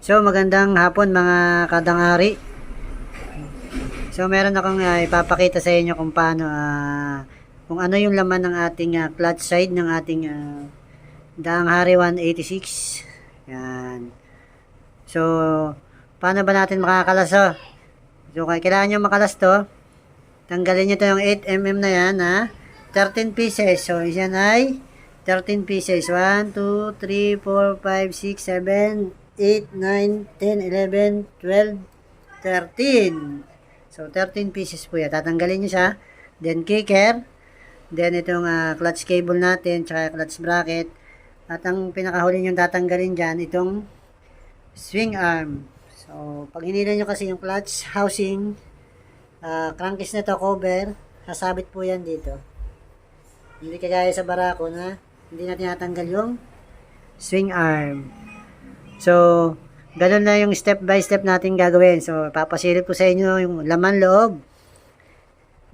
So magandang hapon mga kadang-ari. So meron akong ipapakita sa inyo kung paano kung ano yung laman ng ating clutch side ng ating Daang Hari 186. Yan. So paano ba natin makakalas to? So kailangan nyo makalas to. Tanggalin nyo to yung 8mm na yan 13 pieces. So yan ay 13 pieces. 1, 2, 3, 4, 5, 6, 7, 8, 9, 10, 11, 12, 13. So, 13 pieces po yan. Tatanggalin nyo siya. Then, kicker. Then, itong clutch cable natin, tsaka clutch bracket. At ang pinakahuli nyo tatanggalin dyan, itong swing arm. So, pag hinila nyo kasi yung clutch housing, crankcase na to, cover, sasabit po yan dito. Hindi kagaya sa barako na hindi natin natanggal yung swing arm. So, ganun na yung step by step natin gagawin. So, papasilip ko sa inyo yung laman loob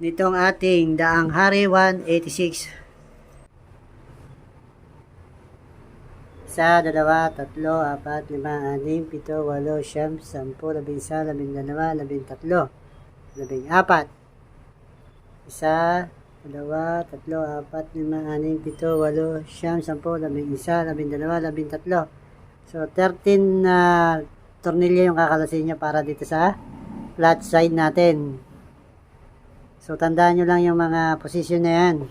nitong ating Daang Hari 186. Isa, dalawa, tatlo, apat, lima, anim, pito, walo, siyam, 10, 11, 12, 13, 14. Isa, dalawa, tatlo, apat, lima, anim, pito, walo, siyam, 10, 11, 12, 13. So, 13 tornilyo yung kakalasin nyo para dito sa flat side natin. So, tandaan nyo lang yung mga position na yan.